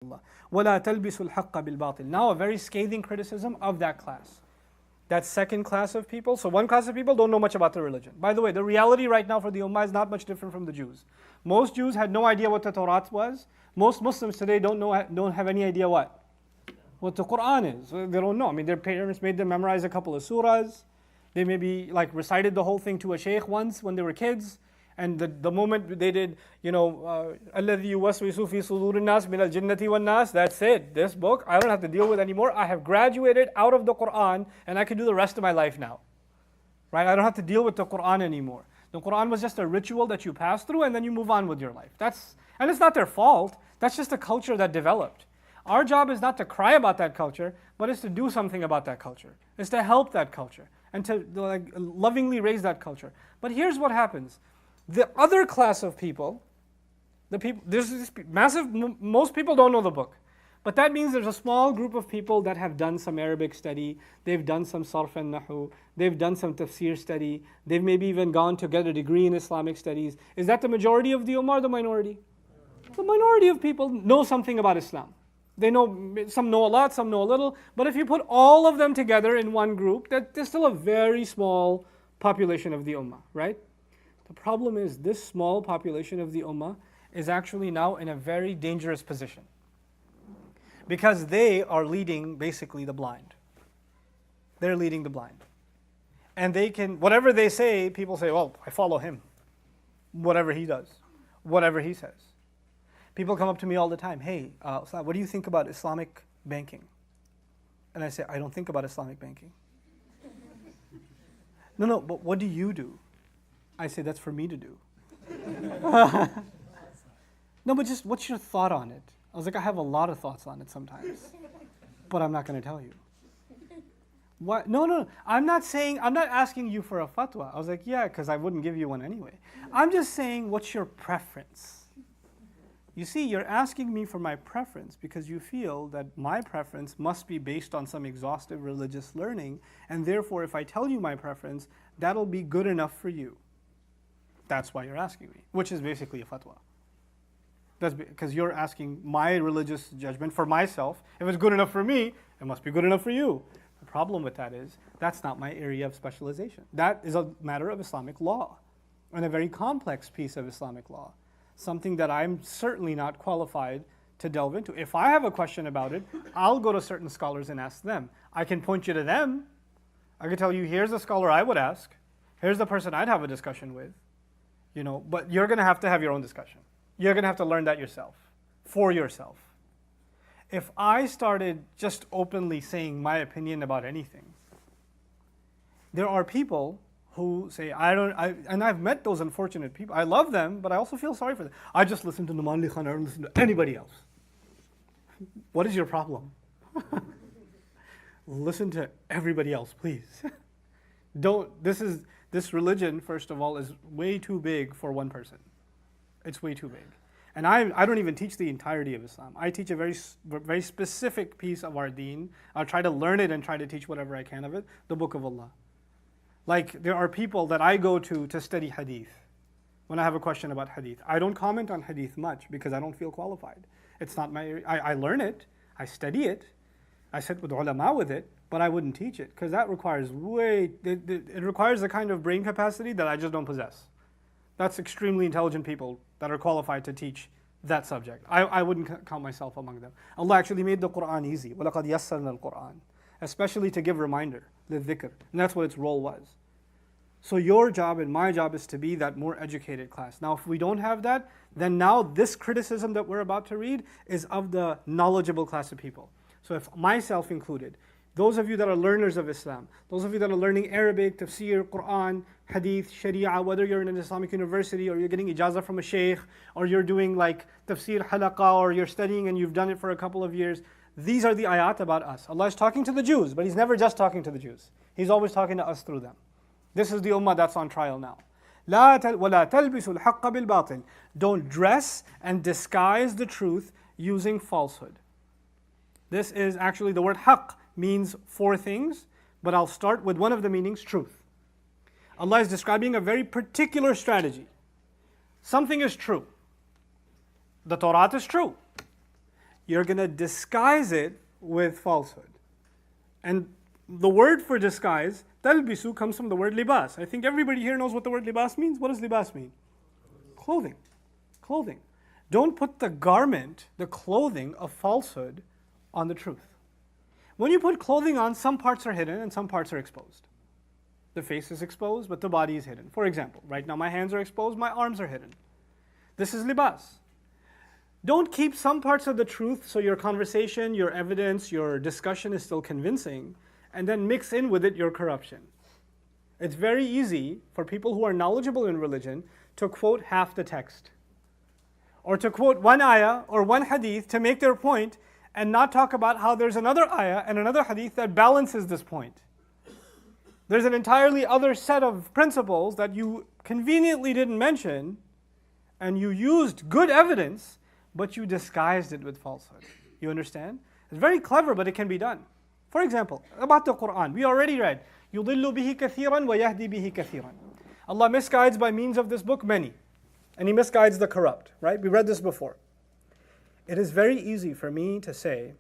وَلَا تَلْبِسُوا الْحَقَّ بِالْبَاطِلِ. Now a very scathing criticism of that class. That second class of people. So one class of people don't know much about the religion. By the way, the reality right now for the Ummah is not much different from the Jews. Most Jews had no idea what the Torah was. Most Muslims today don't have any idea what the Quran is. They don't know. I mean, their parents made them memorize a couple of surahs. They maybe like recited the whole thing to a sheikh once when they were kids. And the moment they did, الَّذِي يُوَسْوِسُ فِي صُدُورِ النَّاسِ مِنَ الْجِنَّةِ وَالنَّاسِ, that's it. This book, I don't have to deal with anymore. I have graduated out of the Quran and I can do the rest of my life now. Right? I don't have to deal with the Quran anymore. The Quran was just a ritual that you pass through and then you move on with your life. And it's not their fault. That's just a culture that developed. Our job is not to cry about that culture, but it's to do something about that culture. It's to help that culture and to lovingly raise that culture. But here's what happens. The other class of people, there's this massive, most people don't know the book. But that means there's a small group of people that have done some Arabic study, they've done some sarf and nahu, they've done some tafsir study, they've maybe even gone to get a degree in Islamic studies. Is that the majority of the Ummah or the minority? The minority of people know something about Islam. They know, some know a lot, some know a little, but if you put all of them together in one group, there's still a very small population of the Ummah, right? The problem is this small population of the Ummah is actually now in a very dangerous position. Because they are leading basically the blind. They're leading the blind. And they can, whatever they say, people say, well, I follow him. Whatever he does, whatever he says. People come up to me all the time, hey, Ustad, what do you think about Islamic banking? And I say, I don't think about Islamic banking. No, but what do you do? I say, that's for me to do. No, but just what's your thought on it? I was like, I have a lot of thoughts on it sometimes, but I'm not going to tell you. What? No, I'm not asking you for a fatwa. I was like, yeah, because I wouldn't give you one anyway. I'm just saying, what's your preference? You see, you're asking me for my preference because you feel that my preference must be based on some exhaustive religious learning, and therefore if I tell you my preference, that'll be good enough for you. That's why you're asking me, which is basically a fatwa. That's because you're asking my religious judgment for myself. If it's good enough for me, it must be good enough for you. The problem with that is, that's not my area of specialization. That is a matter of Islamic law, and a very complex piece of Islamic law. Something that I'm certainly not qualified to delve into. If I have a question about it, I'll go to certain scholars and ask them. I can point you to them. I can tell you, here's the scholar I would ask. Here's the person I'd have a discussion with. But you're going to have your own discussion. You're going to have to learn that yourself, for yourself. If I started just openly saying my opinion about anything, there are people who say, and I've met those unfortunate people. I love them, but I also feel sorry for them. I just listen to Nouman Khan, I don't listen to anybody else. What is your problem? Listen to everybody else, please. This religion, first of all, is way too big for one person. It's way too big. And I don't even teach the entirety of Islam. I teach a very, very specific piece of our deen. I'll try to learn it and try to teach whatever I can of it, the Book of Allah. Like, there are people that I go to study hadith when I have a question about hadith. I don't comment on hadith much because I don't feel qualified. It's not my area. I learn it, I study it, I sit with ulama with it, but I wouldn't teach it because that requires it requires a kind of brain capacity that I just don't possess. That's extremely intelligent people that are qualified to teach that subject. I wouldn't count myself among them. Allah actually made the Quran easy. وَلَقَدْ يَسَّرْنَا الْقُرْآنَ, especially to give reminder, لِلذِّكْر, and that's what its role was. So your job and my job is to be that more educated class. Now if we don't have that, then now this criticism that we're about to read is of the knowledgeable class of people. So if myself included, those of you that are learners of Islam, those of you that are learning Arabic, tafsir, Quran, hadith, sharia, whether you're in an Islamic university or you're getting ijazah from a sheikh, or you're doing like tafsir halaqa, or you're studying and you've done it for a couple of years, these are the ayat about us. Allah is talking to the Jews, but He's never just talking to the Jews. He's always talking to us through them. This is the ummah that's on trial now. وَلَا تَلْبِسُوا الْحَقَّ بِالْبَاطِلِ. Don't dress and disguise the truth using falsehood. This is actually the word haqq means four things, but I'll start with one of the meanings, truth. Allah is describing a very particular strategy. Something is true. The Torah is true. you're going to disguise it with falsehood. And the word for disguise, talbisu, comes from the word libas. I think everybody here knows what the word libas means. What does libas mean? Clothing. Clothing. Don't put the garment, the clothing of falsehood on the truth. When you put clothing on, some parts are hidden and some parts are exposed. The face is exposed, but the body is hidden. For example, right now my hands are exposed, my arms are hidden. This is libas. Don't keep some parts of the truth so your conversation, your evidence, your discussion is still convincing, and then mix in with it your corruption. It's very easy for people who are knowledgeable in religion to quote half the text, or to quote one ayah or one hadith to make their point and not talk about how there's another ayah and another hadith that balances this point. There's an entirely other set of principles that you conveniently didn't mention, and you used good evidence, but you disguised it with falsehood. You understand? It's very clever, but it can be done. For example, about the Quran, we already read, يُضِلُّ بِهِ كَثِيرًا وَيَهْدِي بِهِ كَثِيرًا. Allah misguides by means of this book many, and He misguides the corrupt, right? We read this before. It is very easy for me to say,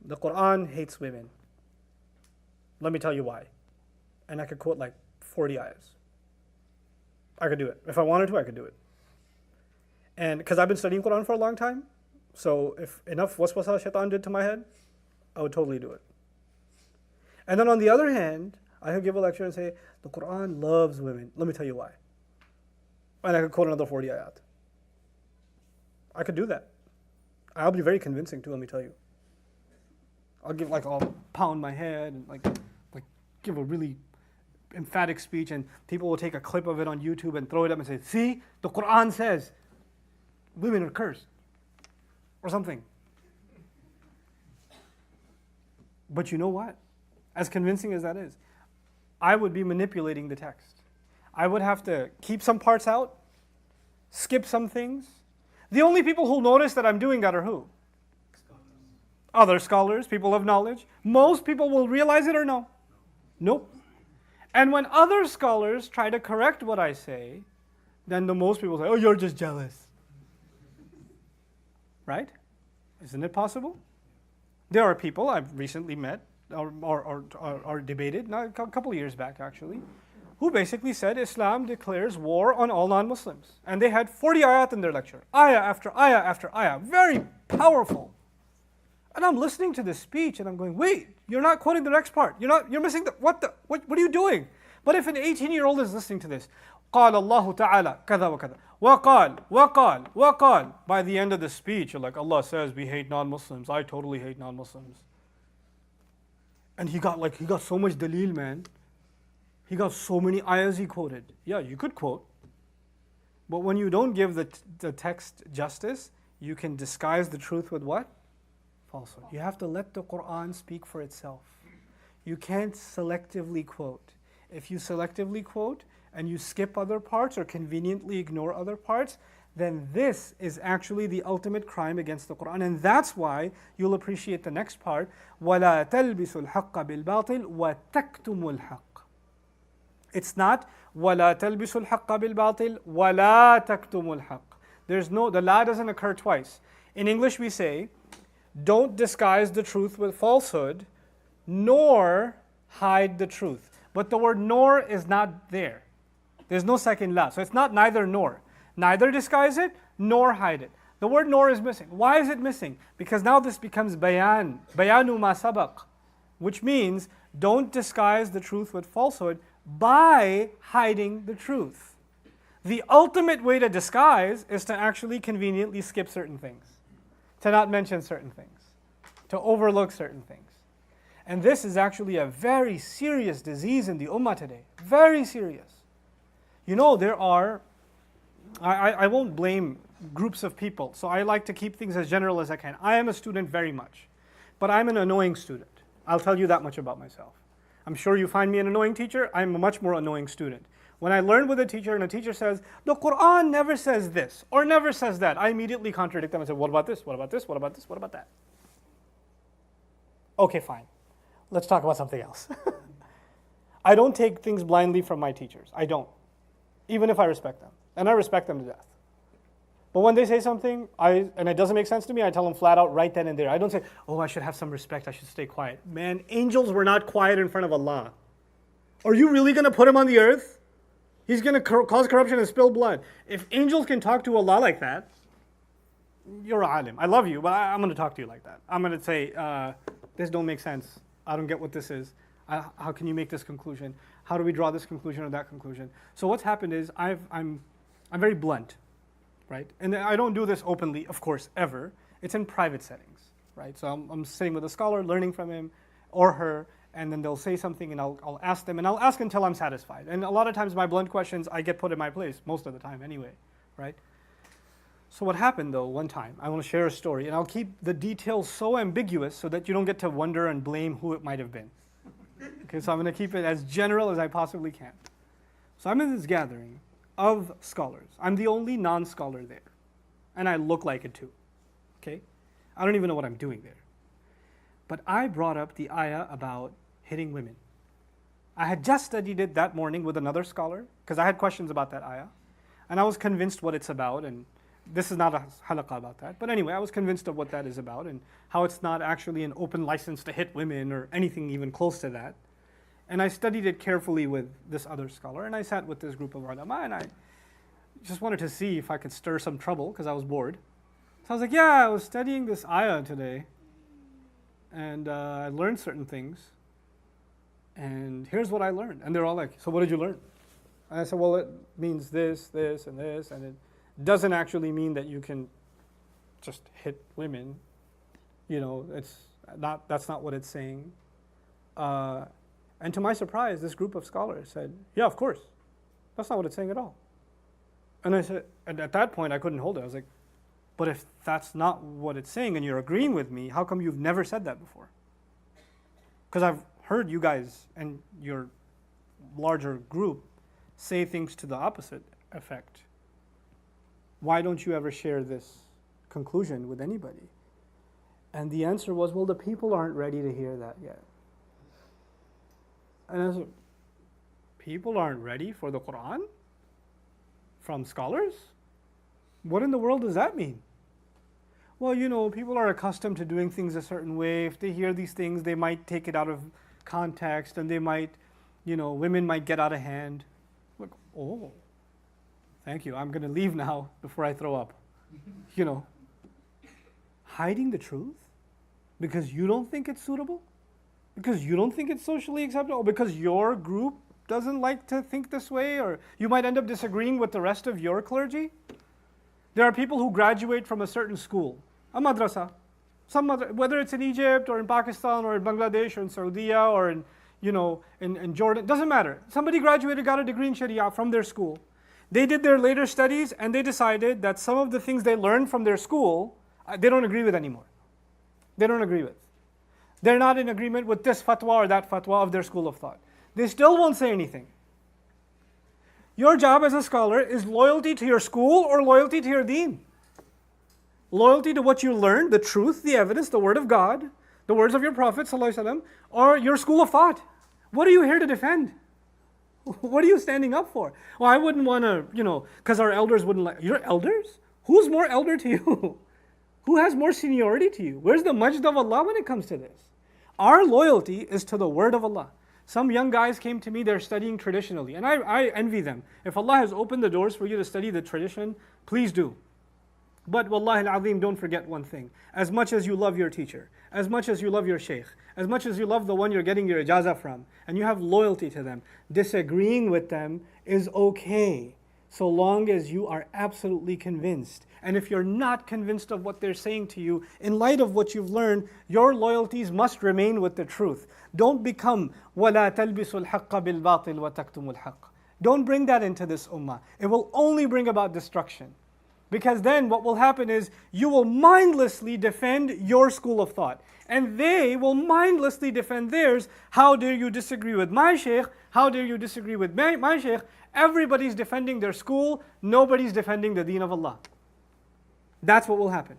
the Quran hates women. Let me tell you why. And I could quote like 40 ayahs. I could do it. If I wanted to, I could do it. And because I've been studying Quran for a long time, so if enough waswasa shaitan did to my head, I would totally do it. And then on the other hand, I could give a lecture and say, the Quran loves women. Let me tell you why. And I could quote another 40 ayat. I could do that. I'll be very convincing too, let me tell you. I'll pound my head and like give a really emphatic speech, and people will take a clip of it on YouTube and throw it up and say, see, the Quran says women are cursed, or something. But you know what? As convincing as that is, I would be manipulating the text. I would have to keep some parts out, skip some things. The only people who'll notice that I'm doing that are who? Other scholars, people of knowledge. Most people will realize it or no? Nope. And when other scholars try to correct what I say, then the most people say, oh, you're just jealous. Right? Isn't it possible? There are people I've recently met or debated, a couple of years back actually, who basically said Islam declares war on all non-Muslims. And they had 40 ayat in their lecture. Ayah after ayah after ayah. Very powerful. And I'm listening to this speech and I'm going, wait, you're not quoting the next part. You're missing what are you doing? But if an 18-year-old is listening to this, قال الله تعالى كذا وكذا وقال. By the end of the speech, you're like, Allah says we hate non-Muslims. I totally hate non-Muslims. And he got so much dalil, man. He got so many ayahs he quoted. Yeah, you could quote. But when you don't give the text justice, you can disguise the truth with what? Falsehood. You have to let the Quran speak for itself. You can't selectively quote. If you selectively quote and you skip other parts or conveniently ignore other parts, then this is actually the ultimate crime against the Quran. And that's why you'll appreciate the next part. وَلَا تَلْبِسُوا الْحَقَّ بِالْبَاطِلِ وَتَكْتُمُوا الْحَقَّ. It's not وَلَا تَلْبِسُوا الْحَقَّ بِالْبَاطِلِ وَلَا تَكْتُمُوا الْحَقَّ. The la doesn't occur twice. In English we say, don't disguise the truth with falsehood, nor hide the truth. But the word nor is not there. There's no second la. So it's not neither nor. Neither disguise it, nor hide it. The word nor is missing. Why is it missing? Because now this becomes bayanu ma sabaq, which means don't disguise the truth with falsehood by hiding the truth. The ultimate way to disguise is to actually conveniently skip certain things, to not mention certain things, to overlook certain things. And this is actually a very serious disease in the ummah today. Very serious. You know, there are, I won't blame groups of people, so I like to keep things as general as I can. I am a student very much, but I'm an annoying student. I'll tell you that much about myself. I'm sure you find me an annoying teacher, I'm a much more annoying student. When I learn with a teacher and a teacher says, the Quran never says this or never says that, I immediately contradict them and say, what about this, what about this, what about this, what about that? Okay, fine. Let's talk about something else. I don't take things blindly from my teachers. I don't. Even if I respect them. And I respect them to death. But when they say something and it doesn't make sense to me, I tell them flat out right then and there. I don't say, oh, I should have some respect, I should stay quiet. Man, angels were not quiet in front of Allah. Are you really going to put him on the earth? He's going to cause corruption and spill blood. If angels can talk to Allah like that, you're a alim. I love you, but I'm going to talk to you like that. I'm going to say, this don't make sense. I don't get what this is. How can you make this conclusion? How do we draw this conclusion or that conclusion? So what's happened is I'm very blunt, right? And I don't do this openly, of course, ever. It's in private settings, right? So I'm sitting with a scholar, learning from him or her, and then they'll say something and I'll ask them, and I'll ask until I'm satisfied. And a lot of times my blunt questions, I get put in my place, most of the time anyway, right? So what happened though, one time, I want to share a story, and I'll keep the details so ambiguous so that you don't get to wonder and blame who it might have been. Okay, so I'm going to keep it as general as I possibly can. So I'm in this gathering of scholars. I'm the only non-scholar there, and I look like it too, okay? I don't even know what I'm doing there. But I brought up the ayah about hitting women. I had just studied it that morning with another scholar, because I had questions about that ayah, and I was convinced what it's about, and this is not a halaqah about that. But anyway, I was convinced of what that is about and how it's not actually an open license to hit women or anything even close to that. And I studied it carefully with this other scholar, and I sat with this group of ulama, and I just wanted to see if I could stir some trouble because I was bored. So I was like, yeah, I was studying this ayah today, and I learned certain things, and here's what I learned. And they're all like, so what did you learn? And I said, well, it means this, this, and this, and it doesn't actually mean that you can just hit women. You know, that's not what it's saying. And to my surprise, this group of scholars said, yeah, of course. That's not what it's saying at all. And I said, and at that point, I couldn't hold it. I was like, but if that's not what it's saying and you're agreeing with me, how come you've never said that before? Because I've heard you guys and your larger group say things to the opposite effect. Why don't you ever share this conclusion with anybody? And the answer was, well, the people aren't ready to hear that yet. And I said, people aren't ready for the Quran? From scholars? What in the world does that mean? Well, you know, people are accustomed to doing things a certain way. If they hear these things, they might take it out of context, and they might, you know, women might get out of hand. Like, oh, thank you. I'm going to leave now before I throw up. You know, hiding the truth because you don't think it's suitable? Because you don't think it's socially acceptable? Or because your group doesn't like to think this way? Or you might end up disagreeing with the rest of your clergy? There are people who graduate from a certain school, a madrasa, whether it's in Egypt or in Pakistan or in Bangladesh or in Saudi or in, you know, in Jordan, doesn't matter. Somebody graduated, got a degree in Sharia from their school. They did their later studies and they decided that some of the things they learned from their school, they don't agree with anymore. They don't agree with. They're not in agreement with this fatwa or that fatwa of their school of thought. They still won't say anything. Your job as a scholar is loyalty to your school or loyalty to your deen. Loyalty to what you learned, the truth, the evidence, the word of God, the words of your Prophet ﷺ, or your school of thought. What are you here to defend? What are you standing up for? Well, I wouldn't want to, you know, because our elders wouldn't like. Your elders? Who's more elder to you? Who has more seniority to you? Where's the majd of Allah when it comes to this? Our loyalty is to the word of Allah. Some young guys came to me, they're studying traditionally, and I envy them. If Allah has opened the doors for you to study the tradition, please do. But wallahi al-azim, don't forget one thing. As much as you love your teacher, as much as you love your shaykh, as much as you love the one you're getting your ijazah from, and you have loyalty to them, disagreeing with them is okay, so long as you are absolutely convinced. And if you're not convinced of what they're saying to you, in light of what you've learned, your loyalties must remain with the truth. Don't become وَلَا تَلْبِسُوا الْحَقَّ بِالْبَاطِلِ وَتَكْتُمُوا الْحَقَّ. Don't bring that into this ummah. It will only bring about destruction. Because then what will happen is you will mindlessly defend your school of thought. And they will mindlessly defend theirs. How dare you disagree with my shaykh? How dare you disagree with my shaykh? Everybody's defending their school. Nobody's defending the deen of Allah. That's what will happen.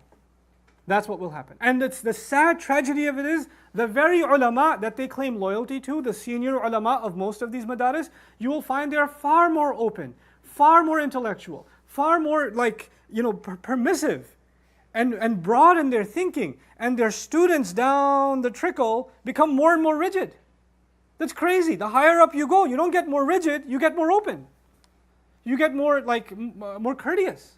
That's what will happen. And it's the sad tragedy of it is, the very ulama that they claim loyalty to, the senior ulama of most of these madaris, you will find they are far more open, far more intellectual, far more like permissive and broad in their thinking, and their students down the trickle become more and more rigid. That's crazy. The higher up you go, you don't get more rigid, you get more open. You get more more courteous.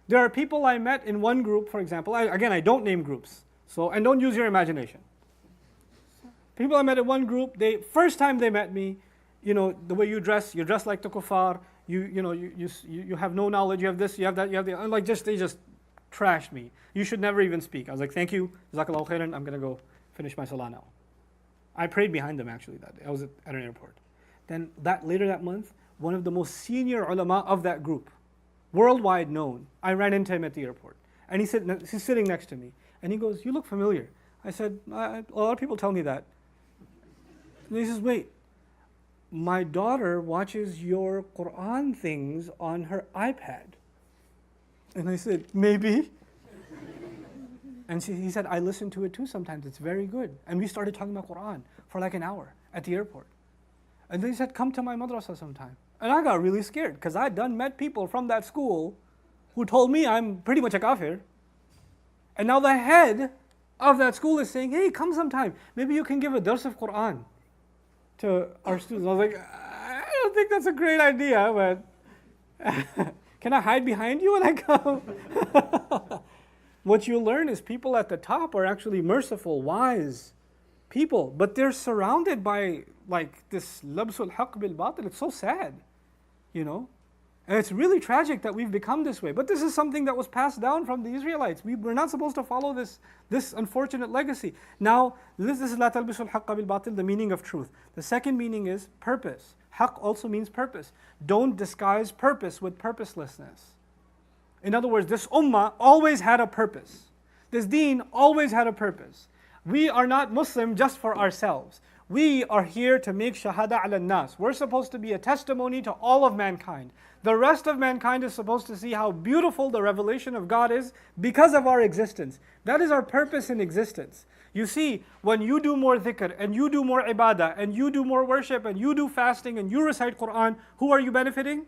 There are people I met in one group, for example. I don't name groups, and don't use your imagination. People I met in one group, first time they met me, the way you dress like the kuffar. You have no knowledge. You have this. You have that. You have the. And they just trashed me. You should never even speak. I was like, thank you, Jazakallahu khairan. I'm gonna go finish my salah now. I prayed behind them actually that day. I was at an airport. Then later that month, one of the most senior ulama of that group, worldwide known, I ran into him at the airport. And he's sitting next to me. And he goes, "You look familiar." I said, "A lot of people tell me that." And he says, "Wait, my daughter watches your Quran things on her iPad." And I said, "Maybe." And he said, "I listen to it too sometimes, it's very good." And we started talking about Quran for like an hour at the airport. And then he said, "Come to my madrasa sometime." And I got really scared because I'd met people from that school who told me I'm pretty much a kafir. And now the head of that school is saying, "Hey, come sometime. Maybe you can give a dars of Quran to our students." I was like, "I don't think that's a great idea, but can I hide behind you when I come?" What you learn is people at the top are actually merciful, wise people, but they're surrounded by this labsul haqq bil batil. It's so sad, And it's really tragic that we've become this way. But this is something that was passed down from the Israelites. We're not supposed to follow this unfortunate legacy. Now, this is la talbisul haqq bil batil, the meaning of truth. The second meaning is purpose. Haqq also means purpose. Don't disguise purpose with purposelessness. In other words, this ummah always had a purpose. This deen always had a purpose. We are not Muslim just for ourselves. We are here to make shahada ala nas. We're supposed to be a testimony to all of mankind. The rest of mankind is supposed to see how beautiful the revelation of God is because of our existence. That is our purpose in existence. You see, when you do more dhikr, and you do more ibadah, and you do more worship, and you do fasting, and you recite Quran, who are you benefiting?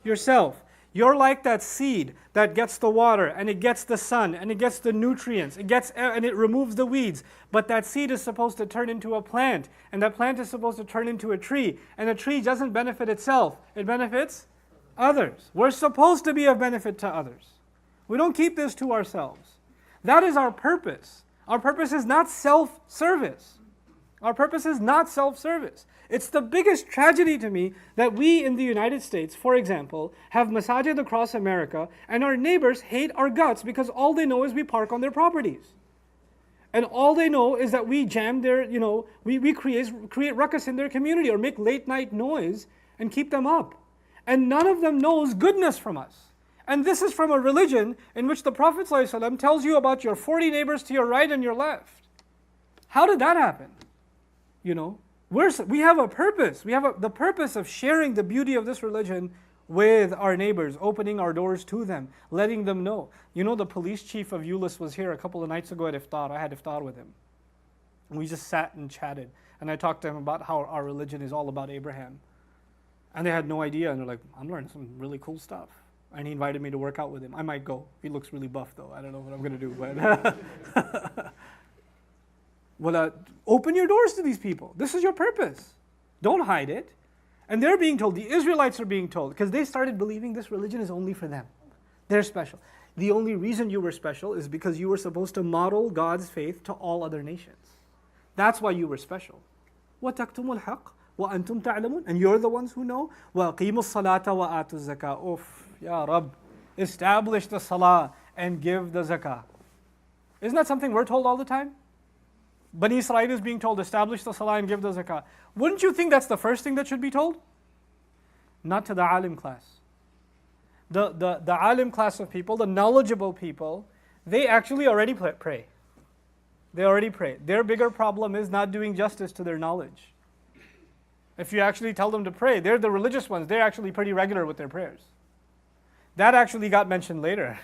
Yourself. You're like that seed that gets the water, and it gets the sun, and it gets the nutrients, and it removes the weeds. But that seed is supposed to turn into a plant, and that plant is supposed to turn into a tree. And a tree doesn't benefit itself, it benefits others. We're supposed to be of benefit to others. We don't keep this to ourselves. That is our purpose. Our purpose is not self-service. Our purpose is not self-service. It's the biggest tragedy to me that we in the United States, for example, have masajid across America, and our neighbors hate our guts because all they know is we park on their properties. And all they know is that we jam their, we create ruckus in their community or make late night noise and keep them up. And none of them knows goodness from us. And this is from a religion in which the Prophet ﷺ tells you about your 40 neighbors to your right and your left. How did that happen? We have a purpose. We have the purpose of sharing the beauty of this religion with our neighbors, opening our doors to them, letting them know. The police chief of Euless was here a couple of nights ago at iftar. I had iftar with him. And we just sat and chatted. And I talked to him about how our religion is all about Abraham. And they had no idea. And they're like, "I'm learning some really cool stuff." And he invited me to work out with him. I might go. He looks really buff though. I don't know what I'm going to do. But well, open your doors to these people. This is your purpose. Don't hide it. And they're being told, the Israelites are being told, because they started believing this religion is only for them. They're special. The only reason you were special is because you were supposed to model God's faith to all other nations. That's why you were special. وَتَكْتُمُ الْحَقِّ وَأَنْتُمْ تَعْلَمُونَ. And you're the ones who know. وَأَقِيمُوا الصَّلَاةَ وَآتُوا الزَّكَاةَ. Oof, Ya Rabb. Establish the salah and give the zakah. Isn't that something we're told all the time? Bani Israel is being told, establish the salah and give the zakah. Wouldn't you think that's the first thing that should be told? Not to the alim class. The alim class of people, the knowledgeable people, they actually already pray. They already pray. Their bigger problem is not doing justice to their knowledge. If you actually tell them to pray, they're the religious ones, they're actually pretty regular with their prayers. That actually got mentioned later.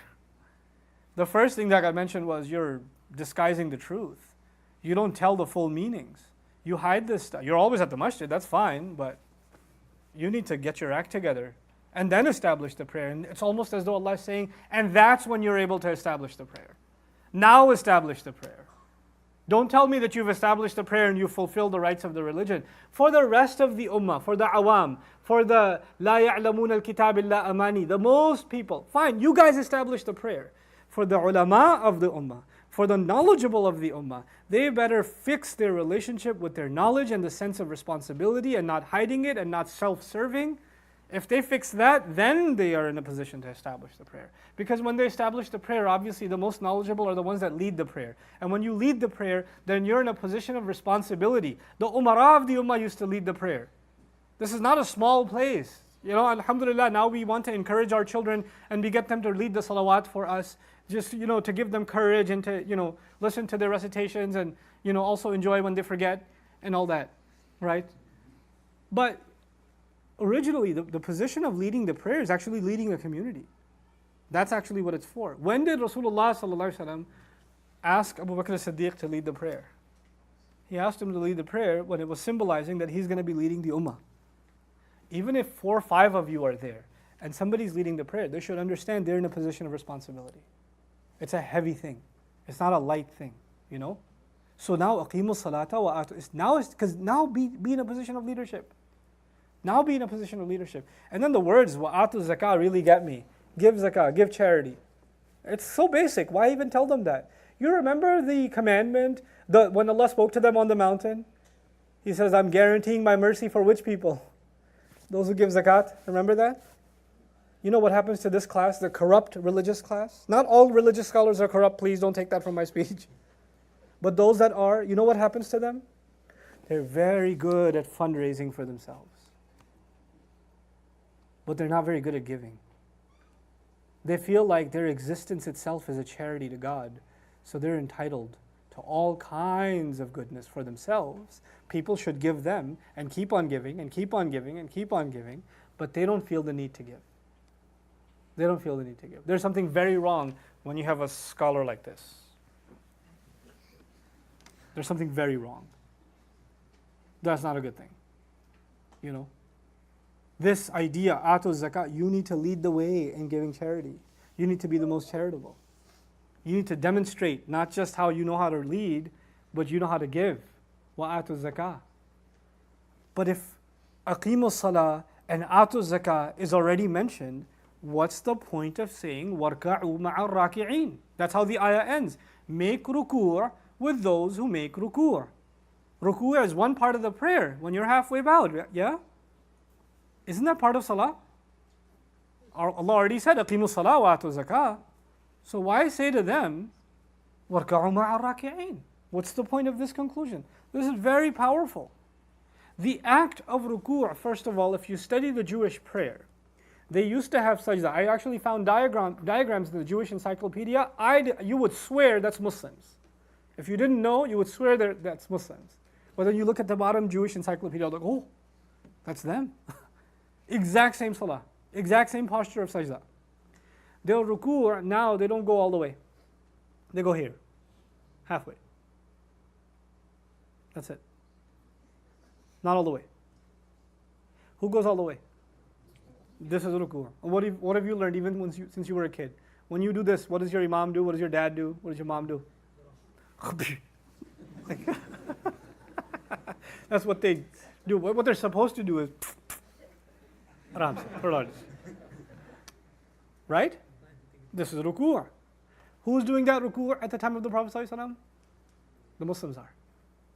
The first thing that got mentioned was you're disguising the truth. You don't tell the full meanings. You hide this stuff. You're always at the masjid, that's fine, but you need to get your act together and then establish the prayer. And it's almost as though Allah is saying, and that's when you're able to establish the prayer. Now establish the prayer. Don't tell me that you've established the prayer and you've fulfilled the rights of the religion. For the rest of the ummah, for the awam, for the la ya'lamun al-kitab illa amani, the most people, fine, you guys establish the prayer. For the ulama of the ummah, for the knowledgeable of the ummah, they better fix their relationship with their knowledge and the sense of responsibility and not hiding it and not self-serving. If they fix that, then they are in a position to establish the prayer. Because when they establish the prayer, obviously the most knowledgeable are the ones that lead the prayer. And when you lead the prayer, then you're in a position of responsibility. The umara of the ummah used to lead the prayer. This is not a small place. You know, alhamdulillah, now we want to encourage our children and we get them to lead the salawat for us. Just, you know, to give them courage and to, you know, listen to their recitations and, you know, also enjoy when they forget and all that, right? But originally, the position of leading the prayer is actually leading a community. That's actually what it's for. When did Rasulullah ﷺ ask Abu Bakr as-Siddiq to lead the prayer? He asked him to lead the prayer when it was symbolizing that he's going to be leading the ummah. Even if 4 or 5 of you are there and somebody's leading the prayer, they should understand they're in a position of responsibility. It's a heavy thing. It's not a light thing, you know? So now, aqimu salata wa atu. Because now be in a position of leadership. Now be in a position of leadership. And then the words, wa'atu zakah, really get me. Give zakah, give charity. It's so basic. Why even tell them that? You remember the commandment, when Allah spoke to them on the mountain? He says, I'm guaranteeing my mercy for which people? Those who give zakat. Remember that? You know what happens to this class, the corrupt religious class? Not all religious scholars are corrupt, please don't take that from my speech. But those that are, you know what happens to them? They're very good at fundraising for themselves. But they're not very good at giving. They feel like their existence itself is a charity to God, so they're entitled to all kinds of goodness for themselves. People should give them and keep on giving and keep on giving and keep on giving, but they don't feel the need to give. They don't feel the need to give. There's something very wrong when you have a scholar like this. There's something very wrong. That's not a good thing. You know? This idea, atu zakat, you need to lead the way in giving charity. You need to be the most charitable. You need to demonstrate not just how you know how to lead, but you know how to give. Wa atu zakah. But if aqimu salah and atu zakah is already mentioned, what's the point of saying warka'u ma'ar raki'in? That's how the ayah ends. Make ruku' with those who make ruku'. Ruku' is one part of the prayer when you're halfway bowed, yeah? Isn't that part of salah? Allah already said, aqimu salah wa atu zakah. So why say to them, warka'u ma'ar raki'in? What's the point of this conclusion? This is very powerful. The act of ruku', first of all, if you study the Jewish prayer, they used to have sajda. I actually found diagrams in the Jewish encyclopedia. You would swear that's Muslims. If you didn't know, you would swear that's Muslims. But then you look at the bottom Jewish encyclopedia, like, oh, that's them. Exact same salah, exact same posture of sajda. They'll ruku', now they don't go all the way. They go here, halfway. That's it. Not all the way. Who goes all the way? This is ruku'. What have you learned even since you were a kid? When you do this, what does your imam do? What does your dad do? What does your mom do? That's what they do. What they're supposed to do is right? This is ruku'. Who's doing that ruku' at the time of the Prophet ﷺ? The Muslims are.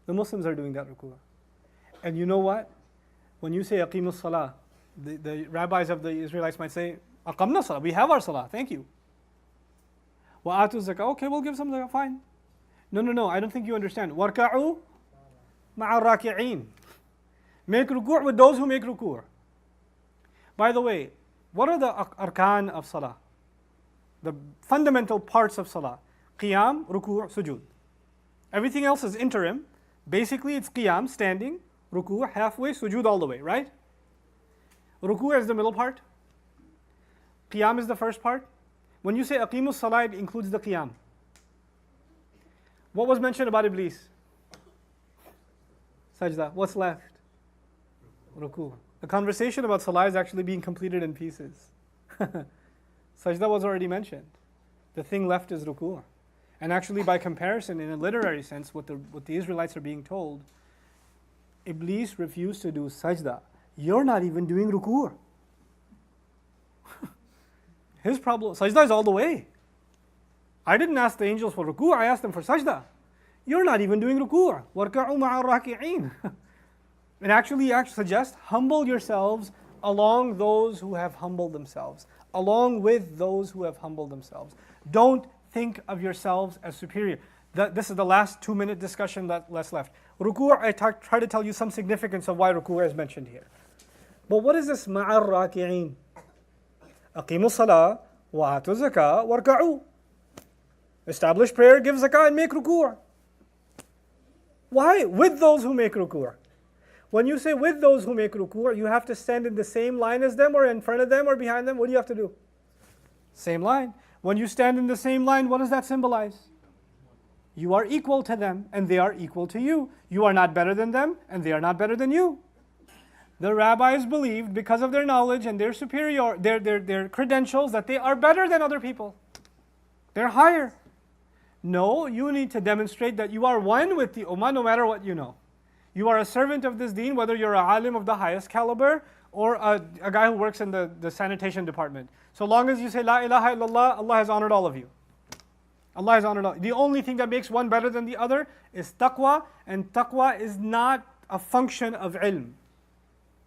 The Muslims are doing that ruku'. And you know what? When you say aqimus salah, the rabbis of the Israelites might say, aqamna salah, we have our salah, thank you. Wa atu zakah, okay, we'll give some zakah, fine. No, I don't think you understand. Warka'u ma'a raki'in. Make ruku' with those who make ruku'. By the way, what are the arkan of salah? The fundamental parts of salah. Qiyam, ruku', sujood. Everything else is interim. Basically it's qiyam, standing, ruku', halfway, sujood all the way, right? Ruku' is the middle part. Qiyam is the first part. When you say aqimus salah, it includes the qiyam. What was mentioned about Iblis? Sajda. What's left? Ruku'. The conversation about salah is actually being completed in pieces. Sajda was already mentioned. The thing left is ruku'. And actually, by comparison, in a literary sense, what the Israelites are being told, Iblis refused to do sajda. You're not even doing ruku'. His problem, sajda is all the way. I didn't ask the angels for ruku', I asked them for sajda. You're not even doing ruku'. وَارْكَعُوا مَعَ الرَّاكِعِينَ. And actually suggests, humble yourselves along those who have humbled themselves. Along with those who have humbled themselves. Don't think of yourselves as superior. This is the last 2-minute discussion that's left. Ruku', I try to tell you some significance of why ruku' is mentioned here. But what is this ma'ar raki'in? Aqimu salah wa atu zakah warka'u. Establish prayer, give zakah, and make ruku'. Why? With those who make ruku'. When you say with those who make ruku', you have to stand in the same line as them, or in front of them, or behind them. What do you have to do? Same line. When you stand in the same line, what does that symbolize? You are equal to them, and they are equal to you. You are not better than them, and they are not better than you. The rabbis believed, because of their knowledge and their superior, their credentials, that they are better than other people. They're higher. No, you need to demonstrate that you are one with the ummah, no matter what you know. You are a servant of this deen, whether you're a alim of the highest caliber or a guy who works in the sanitation department. So long as you say La ilaha illallah, Allah has honored all of you. Allah has honored all. The only thing that makes one better than the other is taqwa, and taqwa is not a function of ilm.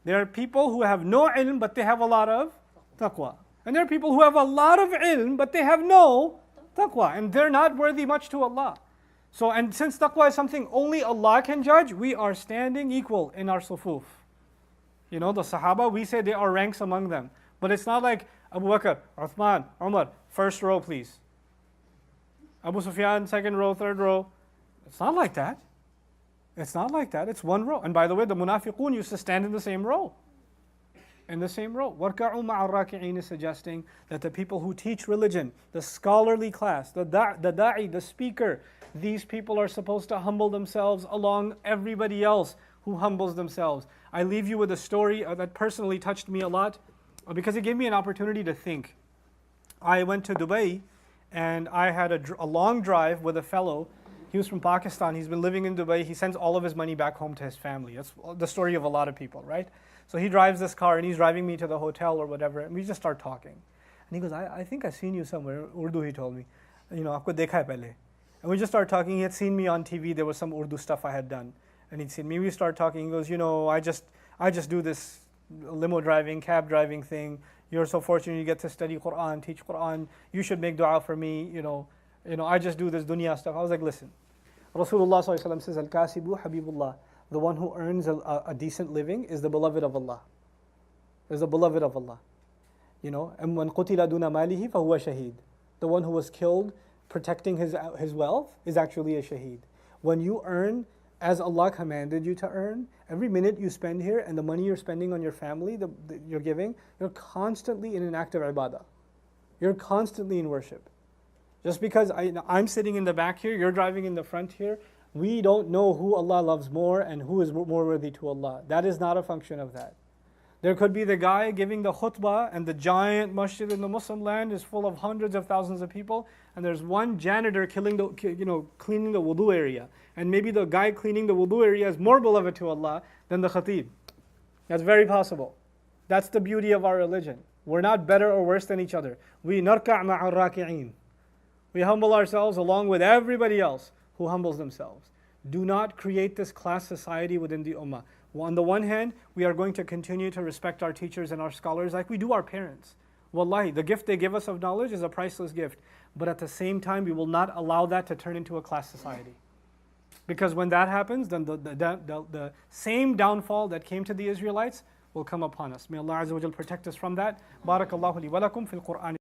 There are people who have no ilm, but they have a lot of taqwa. And there are people who have a lot of ilm, but they have no taqwa, and they're not worthy much to Allah. So, and since taqwa is something only Allah can judge, we are standing equal in our sufuf. You know, the Sahaba, we say there are ranks among them. But it's not like Abu Bakr, Uthman, Umar, first row please. Abu Sufyan, second row, third row. It's not like that. It's not like that. It's one row. And by the way, the munafiqun used to stand in the same row. In the same row. وَارْكَعُوا مَعَ الرَّاكِعِينَ is suggesting that the people who teach religion, the scholarly class, the da'i, the speaker, these people are supposed to humble themselves along everybody else who humbles themselves. I leave you with a story that personally touched me a lot because it gave me an opportunity to think. I went to Dubai and I had a long drive with a fellow. He was from Pakistan. He's been living in Dubai. He sends all of his money back home to his family. That's the story of a lot of people, right? So he drives this car and he's driving me to the hotel or whatever, and we just start talking. And he goes, I think I've seen you somewhere. Urdu, he told me. You know, aapko dekha hai pehle. And we just started talking. He had seen me on TV. There was some Urdu stuff I had done. And he'd seen me. We started talking. He goes, you know, I just do this limo driving, cab driving thing. You're so fortunate you get to study Quran, teach Quran. You should make dua for me. You know, I just do this dunya stuff. I was like, listen. Rasulullah says, Al-Kasibu Habibullah. The one who earns a decent living is the beloved of Allah. Is the beloved of Allah. You know, and when qutila duna malihi fahuwa shaheed. The one who was killed protecting his wealth is actually a shaheed. When you earn as Allah commanded you to earn, every minute you spend here and the money you're spending on your family, you're giving, you're constantly in an act of ibadah. You're constantly in worship. Just because I'm sitting in the back here, you're driving in the front here, we don't know who Allah loves more and who is more worthy to Allah. That is not a function of that. There could be the guy giving the khutbah and the giant masjid in the Muslim land is full of hundreds of thousands of people, and there's one janitor cleaning the wudu area. And maybe the guy cleaning the wudu area is more beloved to Allah than the khatib. That's very possible. That's the beauty of our religion. We're not better or worse than each other. We narka' ma'a raki'in. We humble ourselves along with everybody else who humbles themselves. Do not create this class society within the ummah. On the one hand, we are going to continue to respect our teachers and our scholars like we do our parents. Wallahi, the gift they give us of knowledge is a priceless gift. But at the same time, we will not allow that to turn into a class society. Because when that happens, then the same downfall that came to the Israelites will come upon us. May Allah Azza wa Jal protect us from that. Barakallahu li wa lakum fil Qur'an.